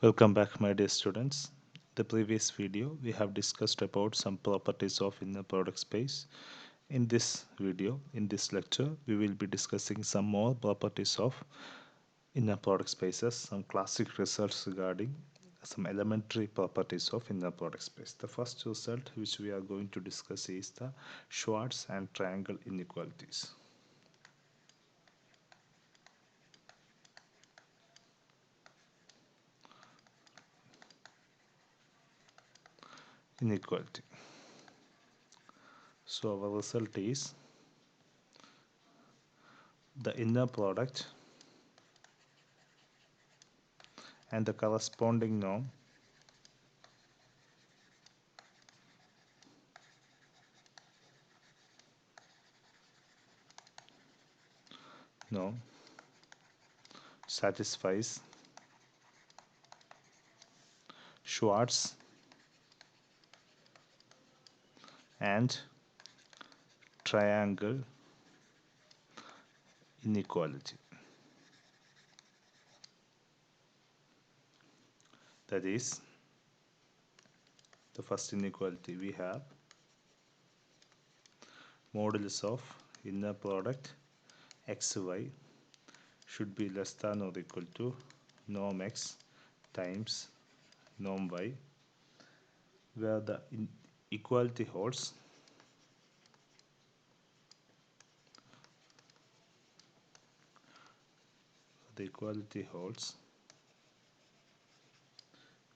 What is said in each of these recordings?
Welcome back, my dear students. The previous video we have discussed about some properties of inner product space. In this video, in this lecture, we will be discussing some more properties of inner product spaces, some classic results regarding some elementary properties of inner product space. The first result which we are going to discuss is the Schwarz and triangle inequalities. Inequality. So our result is the inner product and the corresponding norm satisfies Schwarz and triangle inequality. That is, the first inequality we have modulus of inner product xy should be less than or equal to norm x times norm y, where the equality holds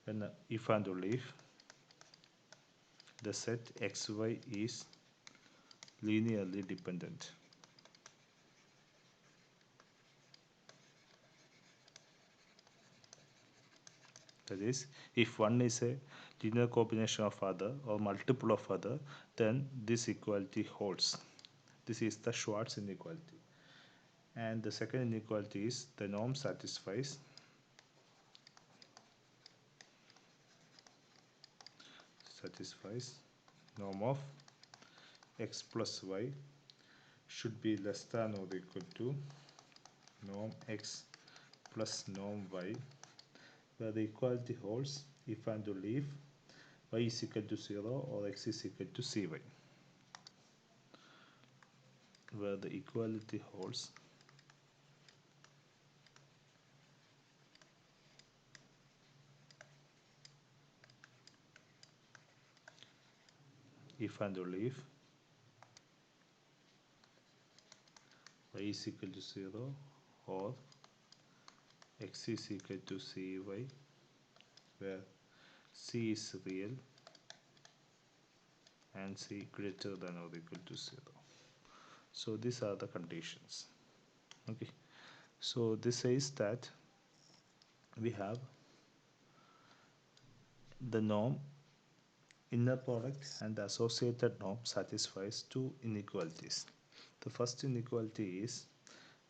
when if and only if the set xy is linearly dependent. That is, if one is a linear combination of other or multiple of other, then this equality holds. This is the Schwarz inequality. And the second inequality is the norm satisfies norm of x plus y should be less than or equal to norm x plus norm y, where the equality holds if and only if y is equal to 0 or x is equal to cy, where the equality holds if and only if y is equal to 0 or x is equal to cy, where c is real and c greater than or equal to 0. So these are the conditions. Okay, so this says that we have the norm inner product and the associated norm satisfies two inequalities. The first inequality is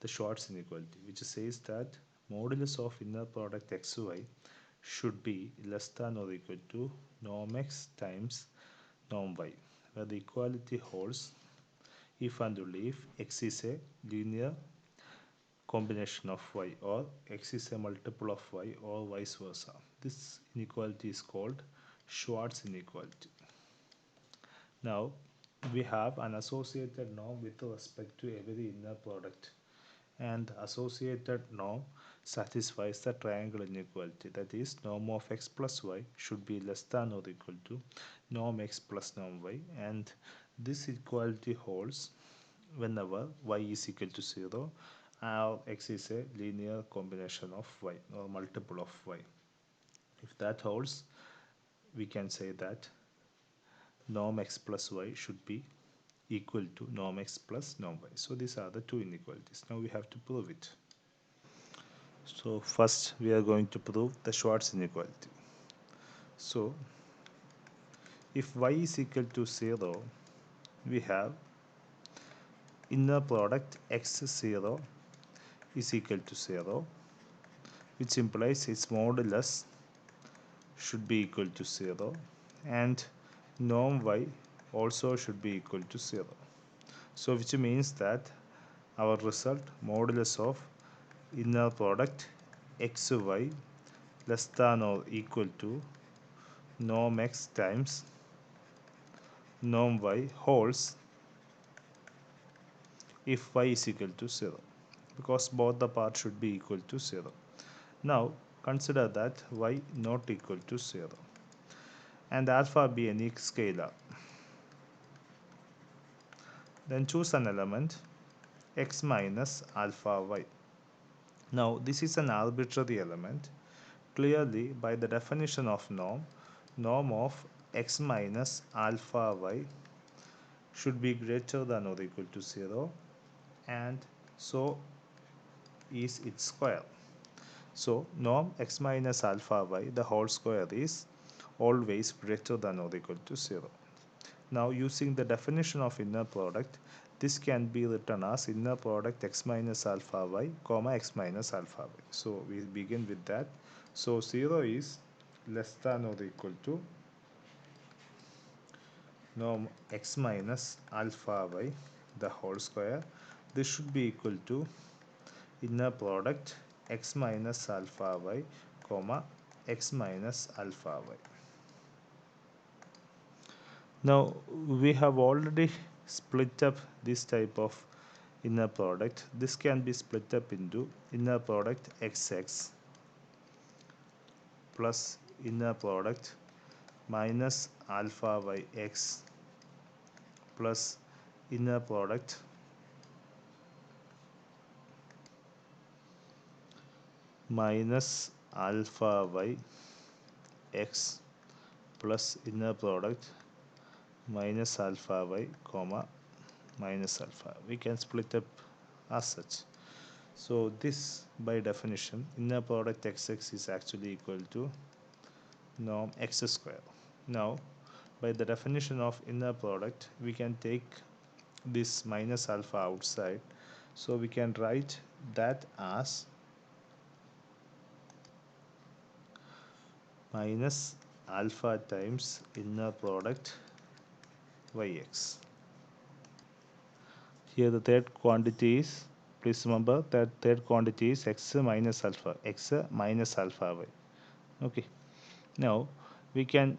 the Schwarz inequality, which says that modulus of inner product xy should be less than or equal to norm x times norm y, where the equality holds if and only if x is a linear combination of y or x is a multiple of y or vice versa. This inequality is called Schwarz inequality. Now we have an associated norm with respect to every inner product, and associated norm satisfies the triangle inequality. That is, norm of x plus y should be less than or equal to norm x plus norm y, and this equality holds whenever y is equal to 0 or x is a linear combination of y or multiple of y. If that holds, we can say that norm x plus y should be equal to norm x plus norm y. So these are the two inequalities. Now we have to prove it. So first we are going to prove the Schwarz inequality. So if y is equal to 0, we have inner product x0 is equal to 0, which implies its modulus should be equal to 0 and norm y also should be equal to 0. So which means that our result modulus of inner product xy less than or equal to norm x times norm y holds if y is equal to 0, because both the parts should be equal to 0. Now consider that y not equal to 0 and alpha be any scalar. Then choose an element x minus alpha y. Now this is an arbitrary element. Clearly, by the definition of norm, norm of x minus alpha y should be greater than or equal to 0, and so is its square. So norm x minus alpha y, the whole square, is always greater than or equal to 0. Now using the definition of inner product, this can be written as inner product x minus alpha y comma x minus alpha y. So we begin with that. So 0 is less than or equal to norm x minus alpha y the whole square. This should be equal to inner product x minus alpha y comma x minus alpha y. Now we have already split up this type of inner product. This can be split up into inner product xx plus inner product minus alpha y x plus inner product minus alpha y x plus inner product minus alpha y comma minus alpha. We can split up as such. So this by definition inner product xx is actually equal to norm x square. Now by the definition of inner product we can take this minus alpha outside, so we can write that as minus alpha times inner product yx. Here the third quantity is, please remember that third quantity is x minus alpha y. Okay. Now we can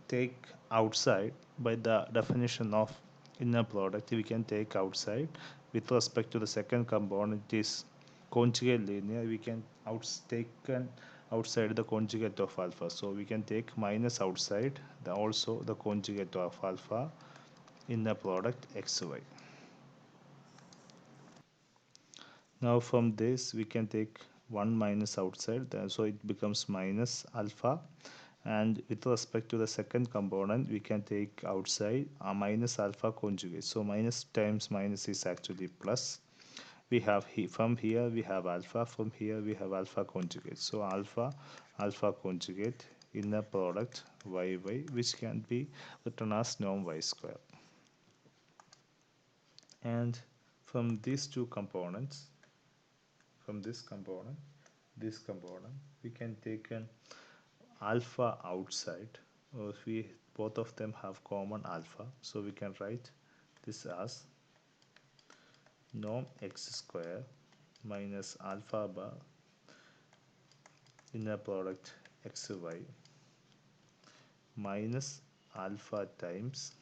take outside by the definition of inner product. We can take outside with respect to the second component is conjugate linear. We can take outside the conjugate of alpha. So we can take minus outside also the conjugate of alpha in the product xy. Now from this we can take 1 minus outside, so it becomes minus alpha, and with respect to the second component we can take outside a minus alpha conjugate. So minus times minus is actually plus. We have from here we have alpha, from here we have alpha conjugate. So alpha conjugate inner product yy, which can be written as norm y square. And from these two components, from this component, we can take an alpha outside, or if we both of them have common alpha, so we can write this as norm x square minus alpha bar inner product xy minus alpha times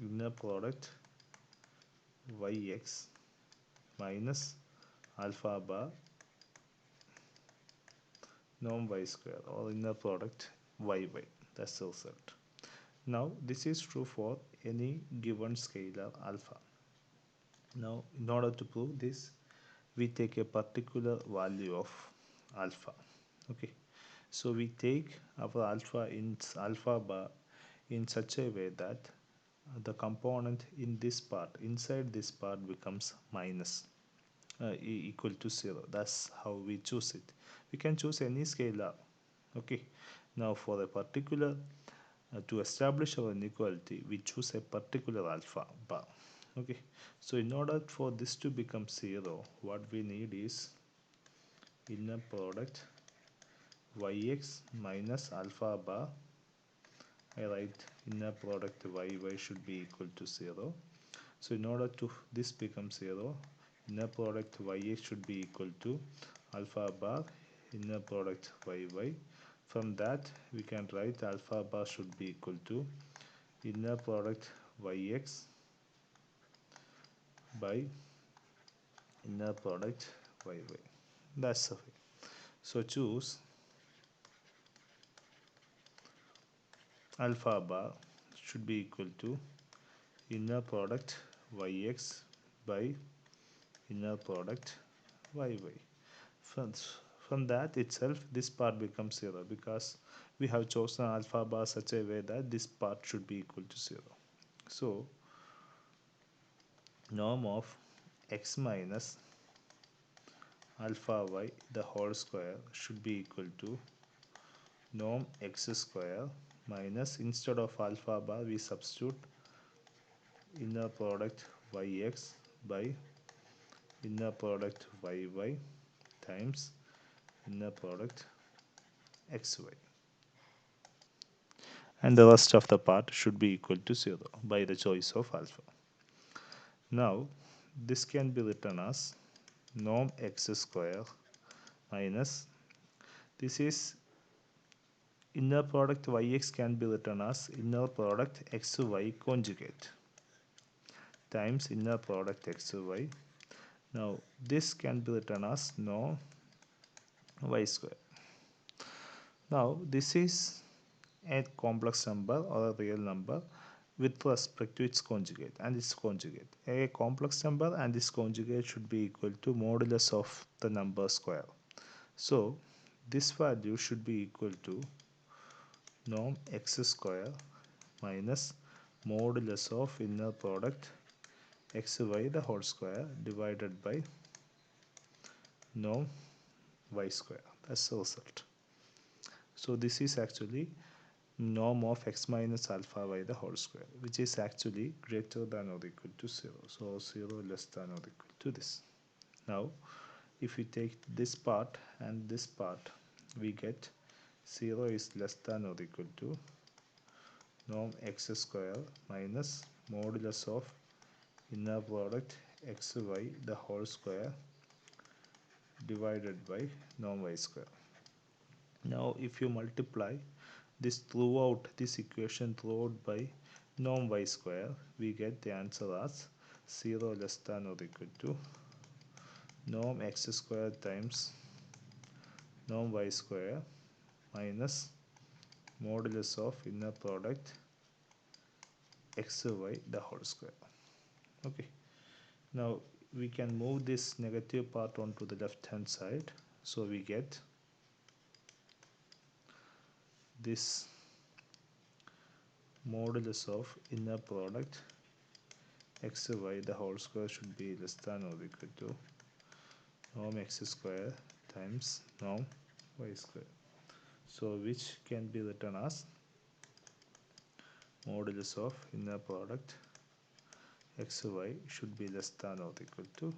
inner product yx minus alpha bar norm y square, or inner product yy. That's the result. Now this is true for any given scalar alpha. Now in order to prove this, we take a particular value of alpha. Okay, so we take our alpha in alpha bar in such a way that the component in this part, inside this part, becomes minus equal to 0. That's how we choose it. We can choose any scalar. Okay, now for a particular to establish our inequality, we choose a particular alpha bar. Okay, so in order for this to become 0, what we need is inner product yx minus alpha bar. I write inner product yy should be equal to 0. So in order to this become 0, inner product yx should be equal to alpha bar inner product yy. From that we can write alpha bar should be equal to inner product yx by inner product yy. That's the way. So choose alpha bar should be equal to inner product yx by inner product yy. From, from that itself, this part becomes 0 because we have chosen alpha bar such a way that this part should be equal to 0. So, norm of x minus alpha y the whole square should be equal to norm x square minus, instead of alpha bar we substitute inner product yx by inner product yy times inner product xy, and the rest of the part should be equal to 0 by the choice of alpha. Now this can be written as norm x square minus, this is inner product yx can be written as inner product xy conjugate times inner product xy. Now this can be written as norm y square. Now this is a complex number or a real number with respect to its conjugate and its conjugate. A complex number and its conjugate should be equal to modulus of the number square. So this value should be equal to norm x square minus modulus of inner product xy the whole square divided by norm y square. That's the result. So this is actually norm of x minus alpha y the whole square, which is actually greater than or equal to 0. So 0 less than or equal to this. Now if we take this part and this part, we get 0 is less than or equal to norm x square minus modulus of inner product xy the whole square divided by norm y square. Now if you multiply this throughout, this equation throughout by norm y square, we get the answer as 0 less than or equal to norm x square times norm y square minus modulus of inner product xy the whole square. Okay, now we can move this negative part onto the left hand side, so we get this modulus of inner product xy the whole square should be less than or equal to norm x square times norm y square, so which can be written as modulus of inner product xy should be less than or equal to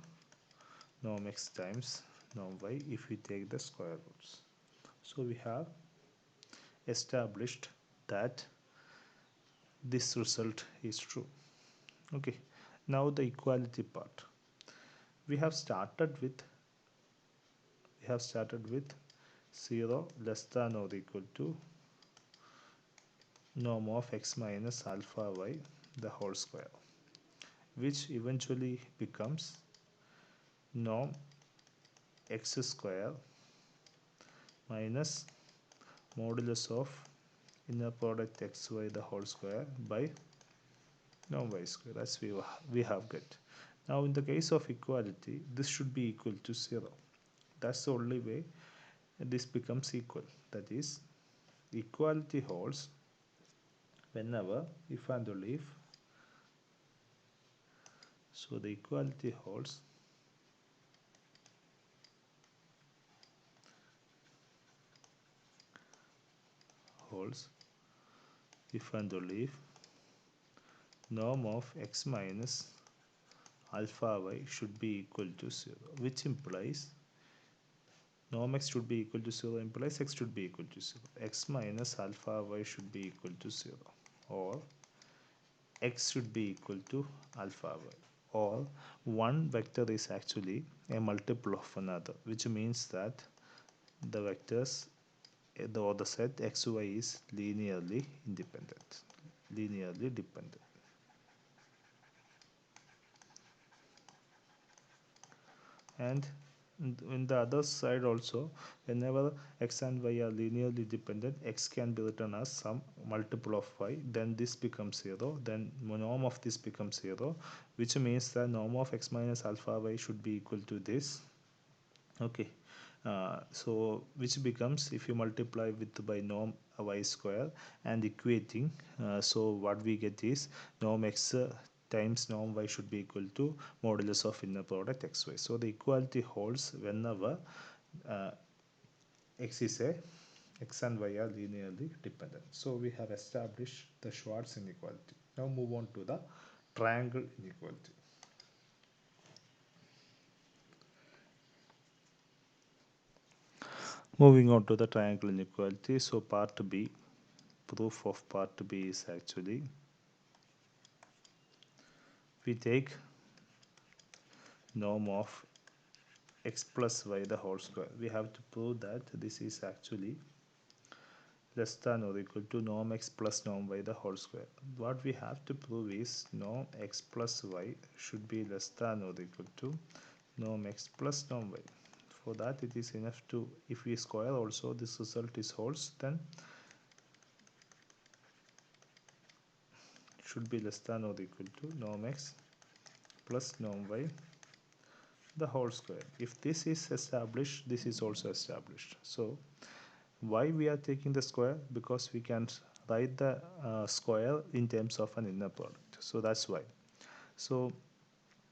norm x times norm y if we take the square roots. So we have established that this result is true. Okay, now the equality part. We have started with 0 less than or equal to norm of x minus alpha y the whole square, which eventually becomes norm x square minus modulus of inner product xy the whole square by norm y square, as we have get. Now in the case of equality, this should be equal to 0. That's the only way this becomes equal. That is, equality holds whenever, if and only if, so the equality holds if and only if norm of x minus alpha y should be equal to 0, which implies norm x should be equal to 0 implies x should be equal to 0. X minus alpha y should be equal to 0, or x should be equal to alpha y, or one vector is actually a multiple of another, which means that the vectors or the set xy is linearly independent, linearly dependent. And in the other side also, whenever x and y are linearly dependent, x can be written as some multiple of y, then this becomes 0, then norm of this becomes 0, which means the norm of x minus alpha y should be equal to this. Okay, so which becomes, if you multiply with by norm y square and equating, so what we get is norm x times norm y should be equal to modulus of inner product xy. So the equality holds whenever uh, x is a x and y are linearly dependent. So we have established the Schwarz inequality. Now move on to the triangle inequality. Moving on to the triangle inequality. So part B, proof of part B is actually, we take norm of x plus y the whole square. We have to prove that this is actually less than or equal to norm x plus norm y the whole square. What we have to prove is norm x plus y should be less than or equal to norm x plus norm y. For that it is enough to, if we square also this result is wholes, then should be less than or equal to norm x plus norm y the whole square. If this is established, this is also established. So why we are taking the square? Because we can write the square in terms of an inner product. So that's why. So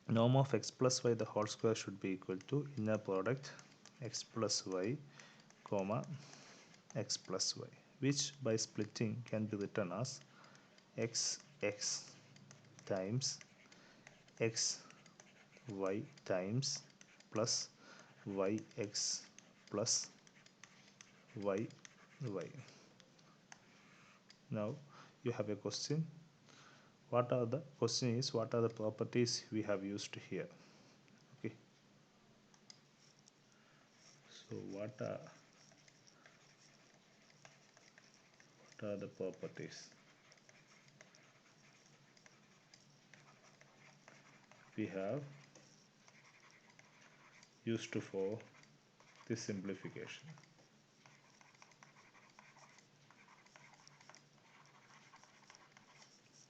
norm of x plus y the whole square should be equal to inner product x plus y comma x plus y, which by splitting can be written as x times x y times plus yx plus y y. Now you have a question. What are the question is, what are the properties we have used here? Okay. So what are the properties we have used for this simplification?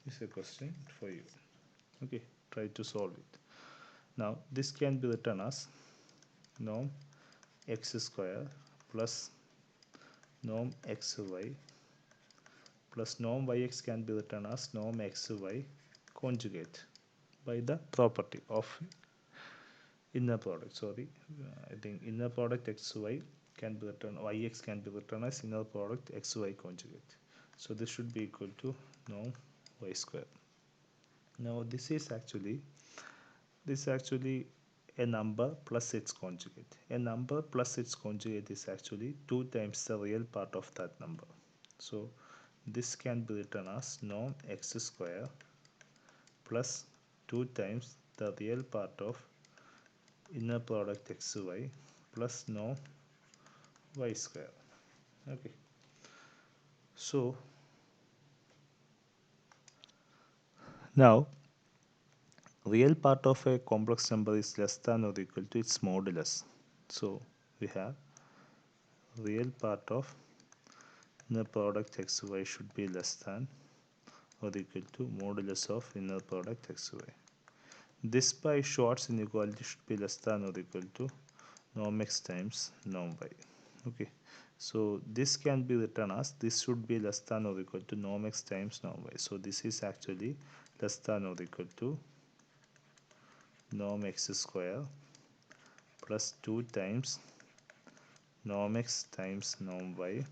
This is a question for you. Okay, try to solve it. Now this can be written as norm x square plus norm xy plus norm yx can be written as norm xy conjugate by the property of inner product. Sorry, I think inner product xy can be written, yx can be written as inner product xy conjugate. So this should be equal to norm y square. Now this is actually a number plus its conjugate. A number plus its conjugate is actually 2 times the real part of that number. So this can be written as norm x square plus 2 times the real part of inner product xy plus norm y square. Okay. So now real part of a complex number is less than or equal to its modulus. So we have real part of inner product xy should be less than or equal to modulus of inner product xy. This by Schwarz inequality should be less than or equal to norm x times norm y. Okay, so this can be written as, this should be less than or equal to norm x times norm y. So this is actually less than or equal to norm x square plus 2 times norm x times norm y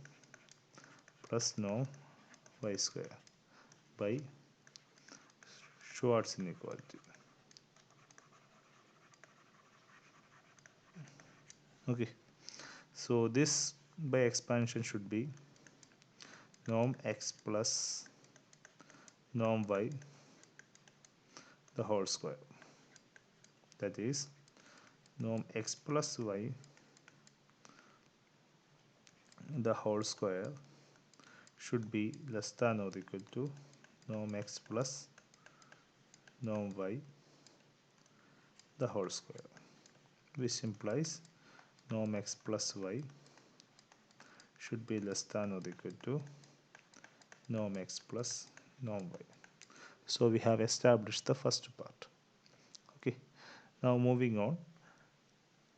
plus norm y square by Schwarz inequality. Okay, so this by expansion should be norm x plus norm y the whole square. that is norm x plus y the whole square should be less than or equal to norm x plus norm y the whole square, which implies norm x plus y should be less than or equal to norm x plus norm y. So we have established the first part. Okay, now moving on.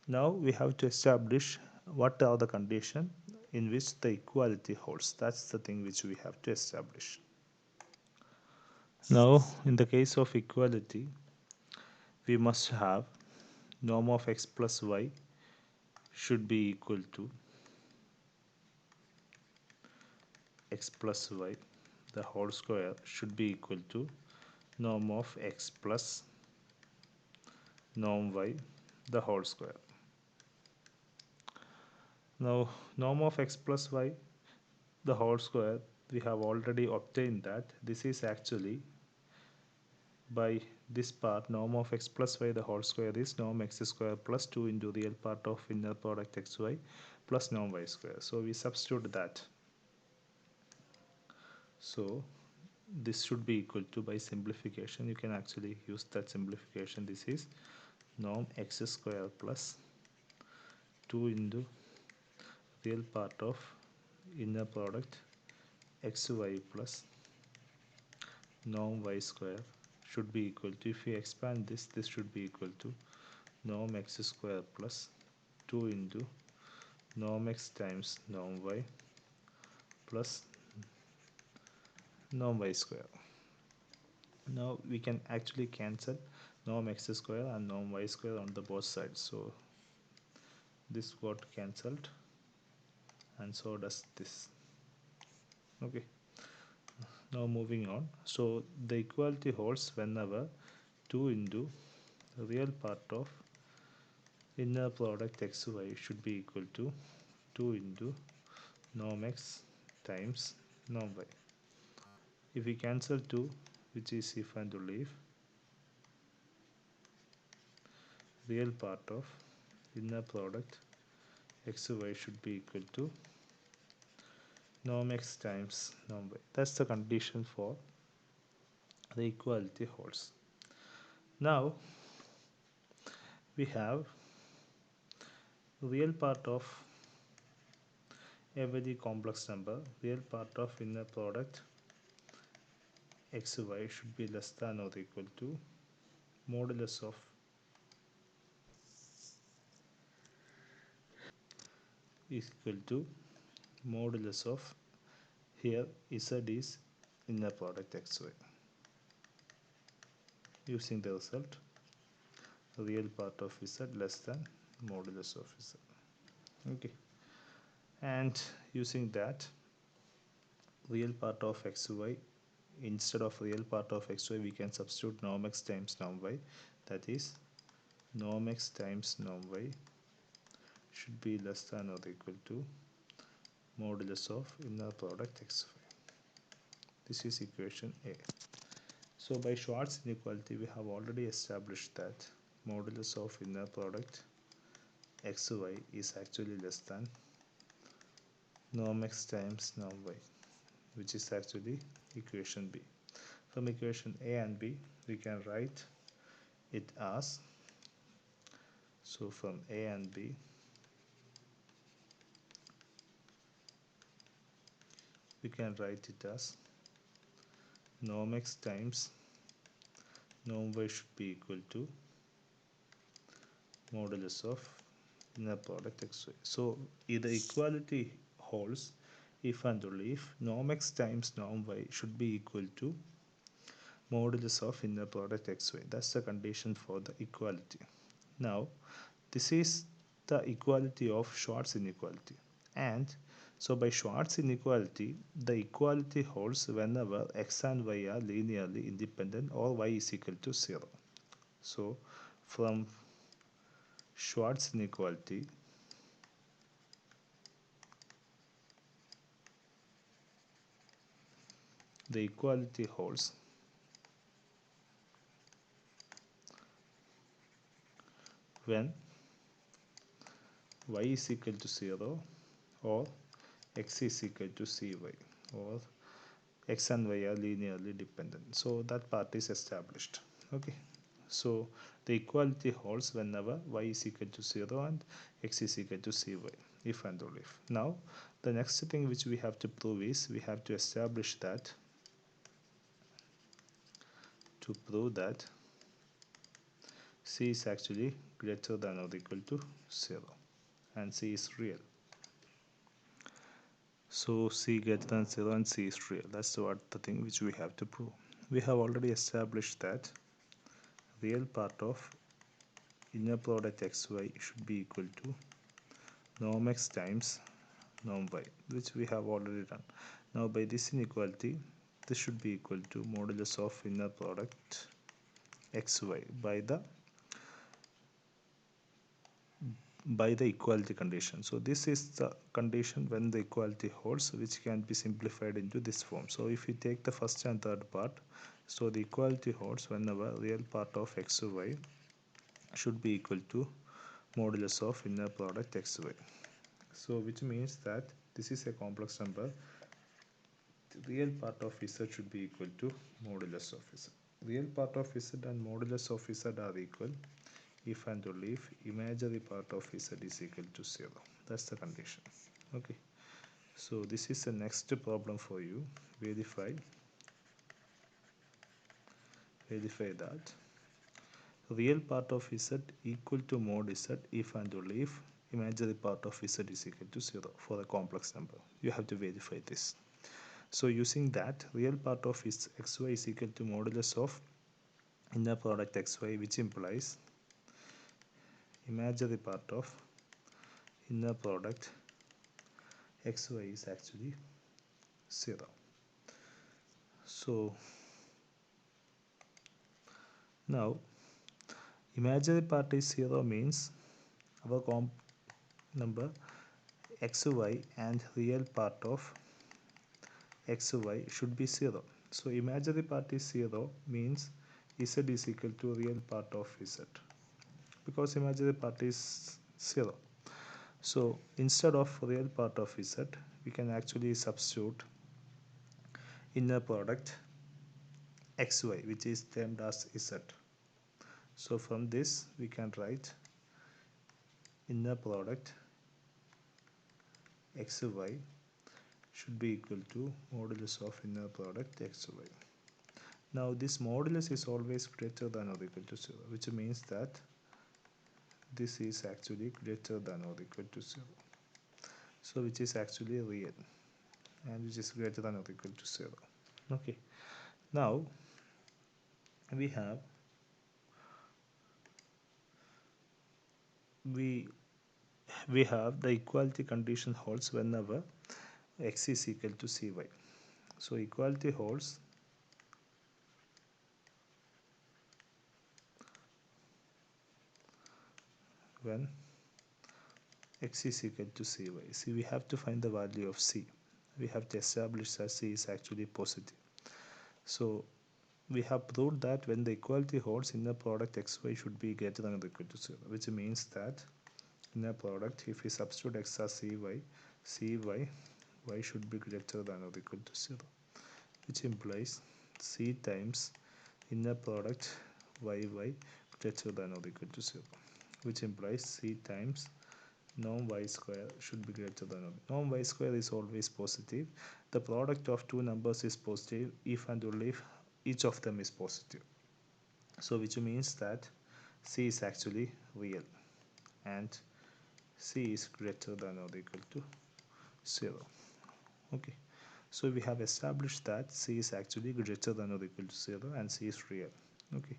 Now we have to establish what are the conditions in which the equality holds. That's the thing which we have to establish. Now in the case of equality, we must have norm of x plus y should be equal to x plus y the whole square should be equal to norm of x plus norm y the whole square. Now norm of x plus y the whole square, we have already obtained that. This is actually by this part norm of x plus y the whole square is norm x square plus 2 into real part of inner product xy plus norm y square. So we substitute that. So this should be equal to, by simplification you can actually use that simplification, this is norm x square plus 2 into real part of inner product xy plus norm y square should be equal to, if we expand this, this should be equal to norm x square plus 2 into norm x times norm y plus norm y square. Now we can actually cancel norm x square and norm y square on the both sides, so this got cancelled and so does this. Okay, now moving on. So the equality holds whenever 2 into the real part of inner product xy should be equal to 2 into norm x times norm y. If we cancel 2, which is if and only if real part of inner product xy should be equal to norm x times norm y. That's the condition for the equality holds. Now we have real part of every complex number, real part of inner product xy should be less than or equal to modulus of equal to modulus of, here z is inner product xy, using the result real part of z less than modulus of z. Okay, and using that real part of xy, instead of real part of xy we can substitute norm x times norm y, that is norm x times norm y should be less than or equal to modulus of inner product xy. This is equation A. So by Schwarz inequality we have already established that modulus of inner product xy is actually less than norm x times norm y, which is actually equation B. From equation A and B we can write it as, so from A and B we can write it as norm x times norm y should be equal to modulus of inner product xy. So the equality holds if and only if norm x times norm y should be equal to modulus of inner product xy. That's the condition for the equality. Now this is the equality of Schwarz inequality, and so by Schwarz inequality the equality holds whenever x and y are linearly independent or y is equal to 0. So from Schwarz inequality the equality holds when y is equal to 0 or x is equal to cy, or x and y are linearly dependent. So that part is established. Okay, so the equality holds whenever y is equal to 0 and x is equal to cy, if and only if. Now the next thing which we have to prove is we have to establish that, to prove that c is actually greater than or equal to 0 and c is real. So c greater than 0 and c is real. That's what the thing which we have to prove. We have already established that real part of inner product xy should be equal to norm x times norm y, which we have already done. Now by this inequality, this should be equal to modulus of inner product xy by the equality condition. So this is the condition when the equality holds, which can be simplified into this form. So if we take the first and third part, so the equality holds whenever real part of xy should be equal to modulus of inner product xy. So which means that this is a complex number. The real part of z should be equal to modulus of z. Real part of z and modulus of z are equal if and only if imaginary part of z is equal to 0. That's the condition. Okay. So this is the next problem for you. Verify that real part of z equal to mod z if and only if imaginary part of z is equal to 0 for a complex number. You have to verify this. So using that, real part of xy is equal to modulus of inner product xy, which implies imaginary part of inner product xy is actually 0. So now imaginary part is 0 means our comp number xy and real part of xy should be 0. So imaginary part is 0 means z is equal to real part of z, because imaginary part is 0. So instead of real part of z, we can actually substitute inner product xy, which is termed as z. So from this we can write inner product xy should be equal to modulus of inner product xy. Now this modulus is always greater than or equal to 0, which means that this is actually greater than or equal to 0. So which is actually real and which is greater than or equal to 0. Okay. Now we have we we have the equality condition holds whenever x is equal to cy. So equality holds when x is equal to cy. See, we have to find the value of c. We have to establish that c is actually positive. So we have proved that when the equality holds, inner product xy should be greater than or equal to 0, which means that inner product, if we substitute x as cy y should be greater than or equal to 0, which implies c times inner product y greater than or equal to 0, which implies c times norm y square should be greater than or norm y square is always positive. The product of two numbers is positive if and only if each of them is positive. So which means that c is actually real and c is greater than or equal to 0. Okay, so we have established that c is actually greater than or equal to 0 and c is real. Okay,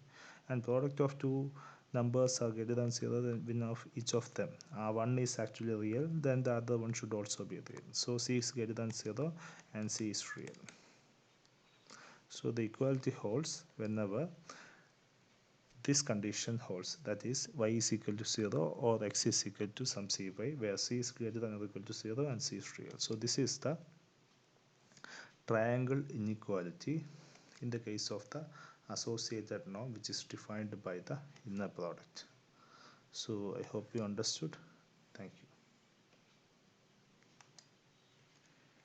and product of two numbers are greater than 0 when of each of them, one is actually real, then the other one should also be real. So c is greater than 0 and c is real. So the equality holds whenever this condition holds, that is y is equal to 0 or x is equal to some cy, where c is greater than or equal to 0 and c is real. So this is the triangle inequality in the case of the associated norm, which is defined by the inner product. So I hope you understood. Thank you.